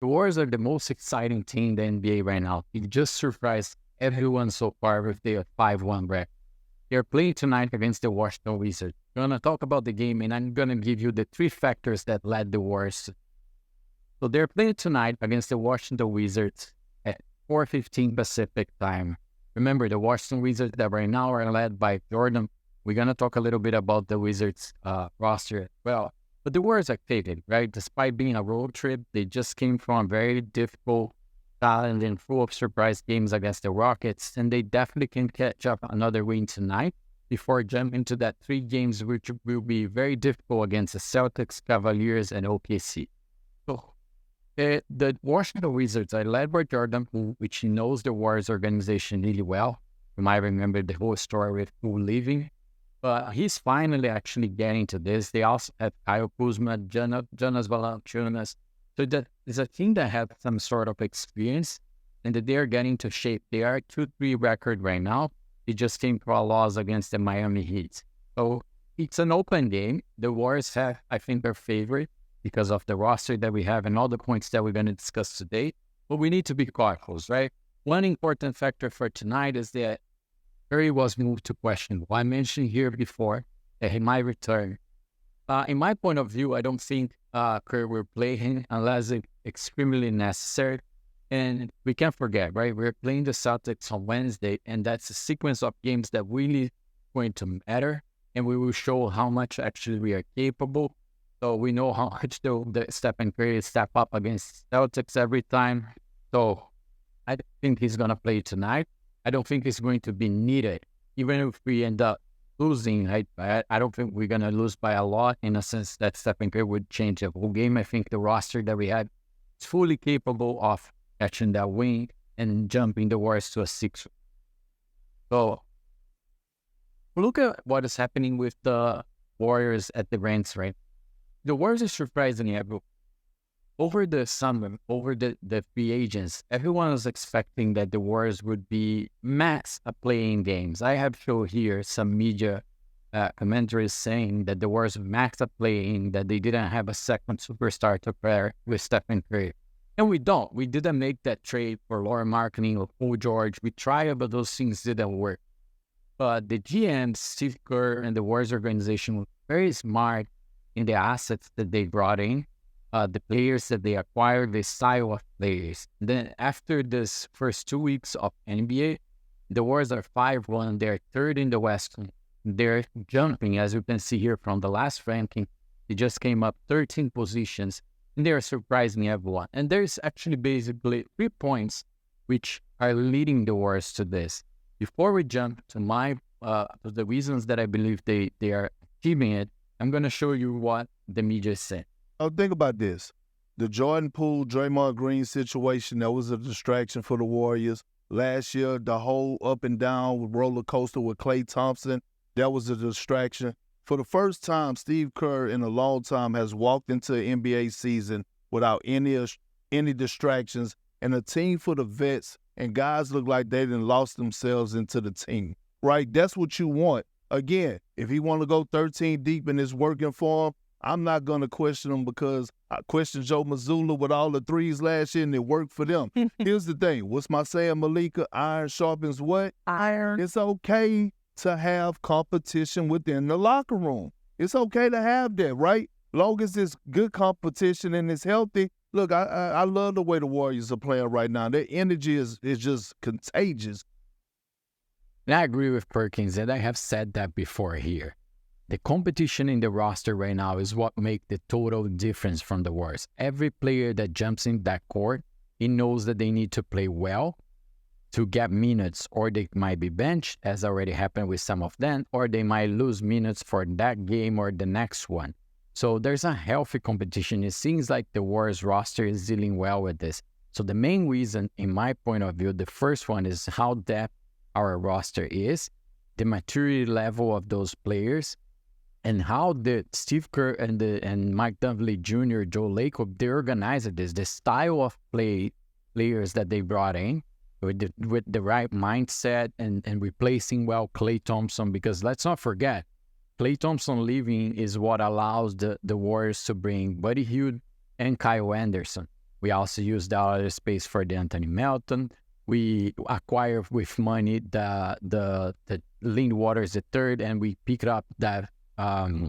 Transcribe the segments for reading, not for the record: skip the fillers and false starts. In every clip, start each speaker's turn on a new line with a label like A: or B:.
A: The Warriors are the most exciting team in the NBA right now. It just surprised everyone so far with their 5-1 record. They're playing tonight against the Washington Wizards. I'm going to talk about the game, and I'm going to give you the three factors that led the Warriors. So they're playing tonight against the Washington Wizards at 4:15 Pacific time. Remember, the Washington Wizards that right now are led by Jordan. We're going to talk a little bit about the Wizards roster as well. But the Warriors are faded, right? Despite being a road trip, they just came from very difficult, challenging, full of surprise games against the Rockets, and they definitely can catch up another win tonight before jumping into that 3 games, which will be very difficult against the Celtics, Cavaliers, and OKC. So the Washington Wizards are led by Jordan Poole, which he knows the Warriors organization really well. You might remember the whole story with Poole leaving. But he's finally actually getting to this. They also have Kuzma, Jonas Valanciunas. So that is a team that has some sort of experience and that they're getting to shape. They are 2-3 record right now. They just came for a loss against the Miami Heat. So it's an open game. The Warriors have, I think, their favorite because of the roster that we have and all the points that we're going to discuss today. But we need to be cautious, right? One important factor for tonight is that Kerr was moved to questionable. I mentioned here before that he might return. In my point of view, I don't think Kerr will play him unless it's extremely necessary. And we can't forget, right? We're playing the Celtics on Wednesday, and that's a sequence of games that really going to matter. And we will show how much actually we are capable. So we know how much the Stephen Curry step up against Celtics every time. So I don't think he's going to play tonight. I don't think it's going to be needed. Even if we end up losing, I don't think we're going to lose by a lot in a sense that Stephen Kerr would change the whole game. I think the roster that we had is fully capable of catching that wing and jumping the Warriors to a 6. So look at what is happening with the Warriors at the ranks, right? The Warriors are surprisingly able. Over the summer, over the free agents, everyone was expecting that the Warriors would be max at playing games. I have shown here some media commentaries saying that the Warriors max at playing, that they didn't have a second superstar to pair with Stephen Curry. And we don't. We didn't make that trade for Laura Marketing or Paul George. We tried, but those things didn't work. But the GM, Steve Kerr, and the Warriors organization were very smart in the assets that they brought in. The players that they acquired, the style of players. Then after this first 2 weeks of NBA, the Warriors are 5-1. They're third in the West. They're jumping, as you can see here from the last ranking. They just came up 13 positions, and they're surprising everyone. And there's actually basically 3 points which are leading the Warriors to this. Before we jump to the reasons that I believe they are achieving it, I'm going to show you what the media said.
B: Oh, think about this. The Jordan Poole, Draymond Green situation, that was a distraction for the Warriors. Last year, the whole up and down roller coaster with Klay Thompson, that was a distraction. For the first time, Steve Kerr in a long time has walked into an NBA season without any distractions, and a team for the vets, and guys look like they done lost themselves into the team, right? That's what you want. Again, if he want to go 13 deep and it's working for him, I'm not going to question him because I questioned Joe Mazzulla with all the threes last year and it worked for them. Here's the thing. What's my saying, Malika? Iron sharpens what?
C: Iron.
B: It's okay to have competition within the locker room. It's okay to have that, right? Long as it's good competition and it's healthy. Look, I love the way the Warriors are playing right now. Their energy is just contagious.
A: And I agree with Perkins, and I have said that before here. The competition in the roster right now is what makes the total difference from the Warriors. Every player that jumps in that court, he knows that they need to play well to get minutes, or they might be benched, as already happened with some of them, or they might lose minutes for that game or the next one. So there's a healthy competition. It seems like the Warriors roster is dealing well with this. So the main reason, in my point of view, the first one is how depth our roster is, the maturity level of those players, and how the Steve Kerr and Mike Dunleavy Jr., Joe Lacob, they organized this, the style of players that they brought in with the right mindset and replacing well Klay Thompson, because let's not forget, Klay Thompson leaving is what allows the Warriors to bring Buddy Hield and Kyle Anderson. We also used the other space for the Anthony Melton. We acquired with money the Lean Waters the third, and we picked up that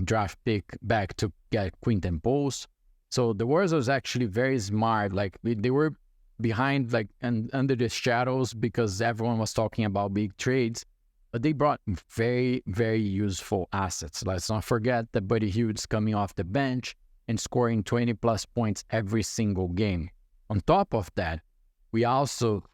A: draft pick back to get Quinton Post. So the Warriors was actually very smart. Like they were behind, like, and under the shadows because everyone was talking about big trades, but they brought very, very useful assets. Let's not forget that Buddy Hield's coming off the bench and scoring 20 plus points every single game. On top of that, we also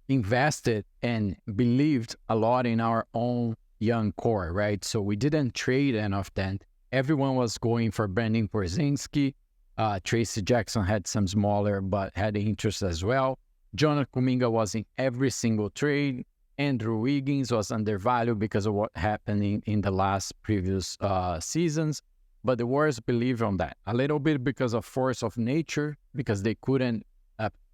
A: invested and believed a lot in our own young core, right? So we didn't trade any of them. Everyone was going for Brandon Porzingis. Tracy Jackson had some smaller, but had interest as well. Jonas Kuminga was in every single trade. Andrew Wiggins was undervalued because of what happened in the last previous seasons. But the Warriors believe on that. A little bit because of force of nature, because they couldn't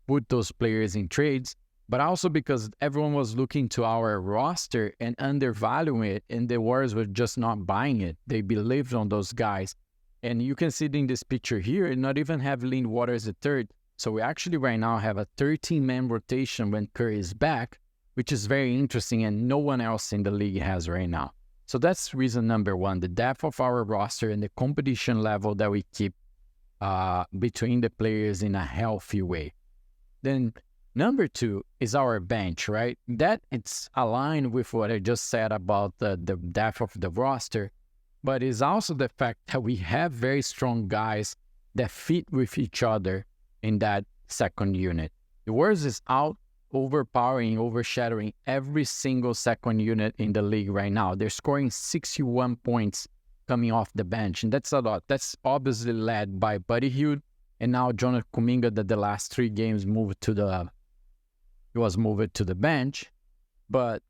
A: put those players in trades, but also because everyone was looking to our roster and undervaluing it, and the Warriors were just not buying it. They believed on those guys. And you can see it in this picture here, not even have Lean Waters at third. So we actually right now have a 13-man rotation when Kerr is back, which is very interesting and no one else in the league has right now. So that's reason number one, the depth of our roster and the competition level that we keep between the players in a healthy way. Then number two is our bench, right? That it's aligned with what I just said about the depth of the roster, but it's also the fact that we have very strong guys that fit with each other in that second unit. The Warriors is overshadowing every single second unit in the league right now. They're scoring 61 points coming off the bench, and that's a lot. That's obviously led by Buddy Hield and now Jonas Kuminga, that the last 3 games moved to the bench. But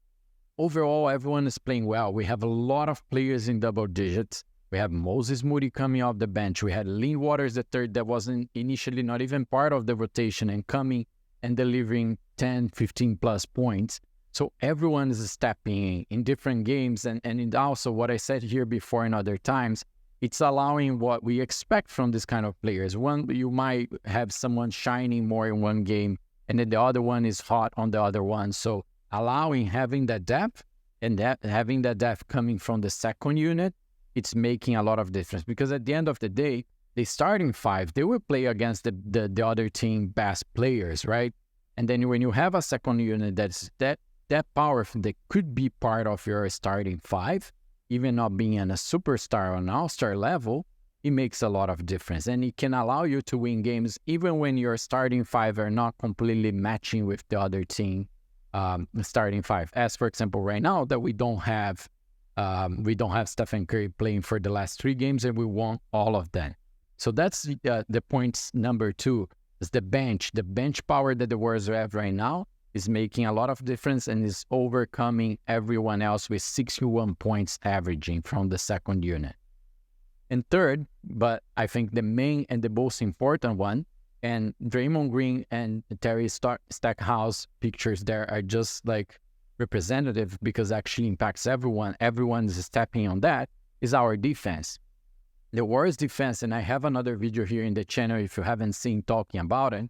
A: overall, everyone is playing well. We have a lot of players in double digits. We have Moses Moody coming off the bench. We had Lean Waters the third that wasn't initially not even part of the rotation and coming and delivering 10, 15 plus points. So everyone is stepping in different games. And also what I said here before in other times, it's allowing what we expect from this kind of players. One, you might have someone shining more in one game, and then the other one is hot on the other one. So having that depth and having that depth coming from the second unit, it's making a lot of difference. Because at the end of the day, the starting 5, they will play against the other team best players, right? And then when you have a second unit that's that powerful, that could be part of your starting 5, even not being on a superstar or an all-star level, it makes a lot of difference. And it can allow you to win games even when your starting 5 are not completely matching with the other team starting 5. As for example, right now that we don't have Stephen Curry playing for the last 3 games, and we won all of them. So that's the points number 2 is the bench. The bench power that the Warriors have right now is making a lot of difference and is overcoming everyone else with 61 points averaging from the second unit. And third, but I think the main and the most important one, and Draymond Green and Terry Stackhouse pictures there are just like representative because it actually impacts everyone. Everyone's stepping on that, is our defense. The Warriors defense, and I have another video here in the channel if you haven't seen talking about it,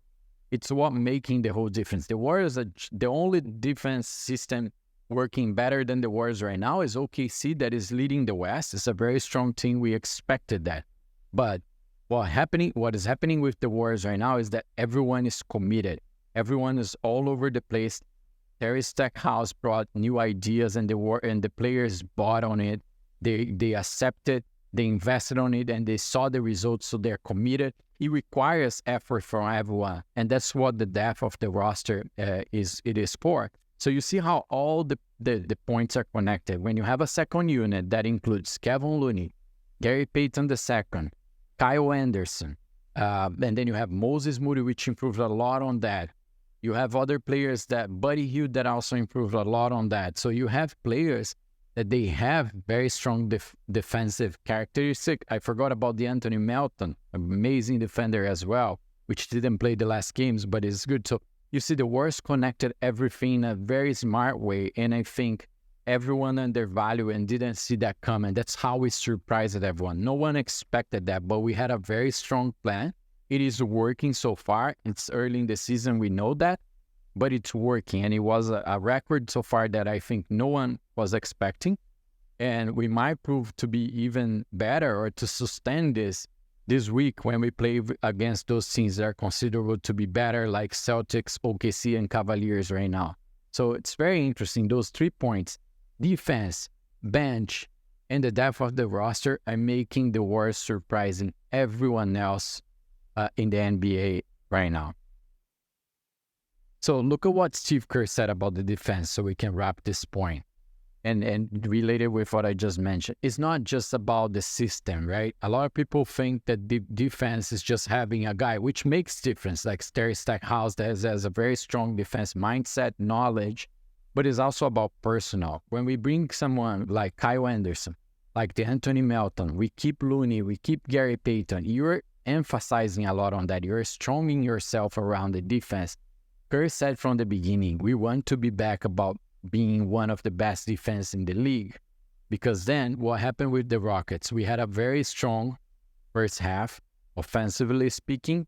A: it's what making the whole difference. The Warriors, the only defense system working better than the Warriors right now is OKC that is leading the West. It's a very strong team. We expected that. But what is happening with the Warriors right now is that everyone is committed. Everyone is all over the place. Terry Stackhouse brought new ideas and the players bought on it. They accepted, they invested on it, and they saw the results, so they're committed. It requires effort from everyone, and that's what the depth of the roster is for. So you see how all the points are connected. When you have a second unit that includes Kevin Looney, Gary Payton II, Kyle Anderson, and then you have Moses Moody, which improved a lot on that. You have other players that Buddy Hield that also improved a lot on that. So you have players that they have very strong defensive characteristic. I forgot about the Anthony Melton, amazing defender as well, which didn't play the last games, but is good. So you see the Warriors connected everything in a very smart way, and I think everyone undervalued and didn't see that coming. That's how we surprised everyone. No one expected that, but we had a very strong plan, it is working so far. It's early in the season, we know that, but it's working. And it was a record so far that I think no one was expecting. And we might prove to be even better or to sustain this week when we play against those teams that are considered to be better, like Celtics, OKC, and Cavaliers right now. So it's very interesting. Those 3 points, defense, bench, and the depth of the roster are making the Warriors surprising everyone else in the NBA right now. So look at what Steve Kerr said about the defense so we can wrap this point. And related with what I just mentioned, it's not just about the system, right? A lot of people think that the defense is just having a guy, which makes difference, like Terry Stackhouse that has a very strong defense mindset, knowledge, but it's also about personnel. When we bring someone like Kyle Anderson, like the Anthony Melton, we keep Looney, we keep Gary Payton, you're emphasizing a lot on that. You're stronging yourself around the defense. Kerr said from the beginning, we want to be back about being one of the best defense in the league. Because then what happened with the Rockets? We had a very strong first half, offensively speaking,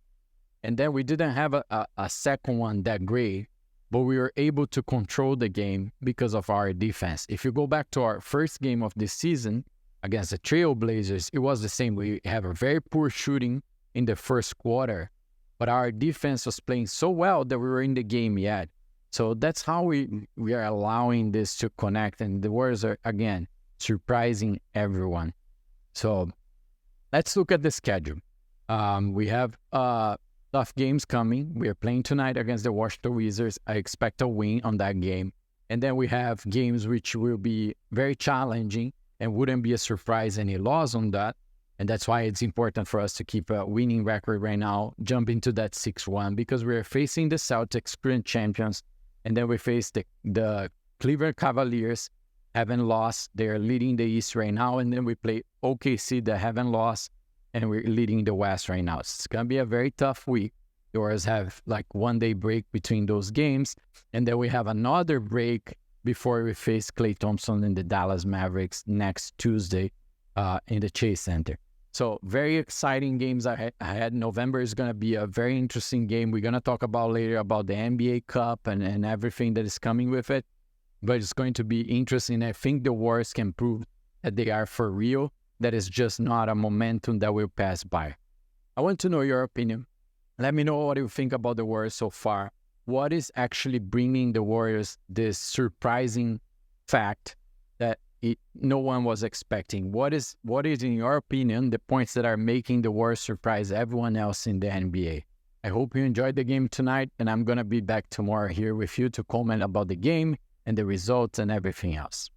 A: and then we didn't have a second one that great, but we were able to control the game because of our defense. If you go back to our first game of this season against the Trailblazers, it was the same. We have a very poor shooting in the first quarter, but our defense was playing so well that we were in the game yet. So that's how we are allowing this to connect. And the Warriors are, again, surprising everyone. So let's look at the schedule. We have tough games coming. We are playing tonight against the Washington Wizards. I expect a win on that game. And then we have games which will be very challenging and wouldn't be a surprise any loss on that. And that's why it's important for us to keep a winning record right now, jump into that 6-1, because we're facing the Celtics, current champions. And then we face the Cleveland Cavaliers, haven't lost. They're leading the East right now. And then we play OKC that haven't lost, and we're leading the West right now. It's going to be a very tough week. The Warriors have like 1 day break between those games. And then we have another break before we face Klay Thompson and the Dallas Mavericks next Tuesday in the Chase Center. So very exciting games ahead. November is going to be a very interesting game. We're going to talk about later about the NBA Cup and everything that is coming with it. But it's going to be interesting. I think the Warriors can prove that they are for real. That is just not a momentum that will pass by. I want to know your opinion. Let me know what you think about the Warriors so far. What is actually bringing the Warriors this surprising fact that no one was expecting? What is, in your opinion, the points that are making the Warriors surprise everyone else in the NBA? I hope you enjoyed the game tonight, and I'm going to be back tomorrow here with you to comment about the game and the results and everything else.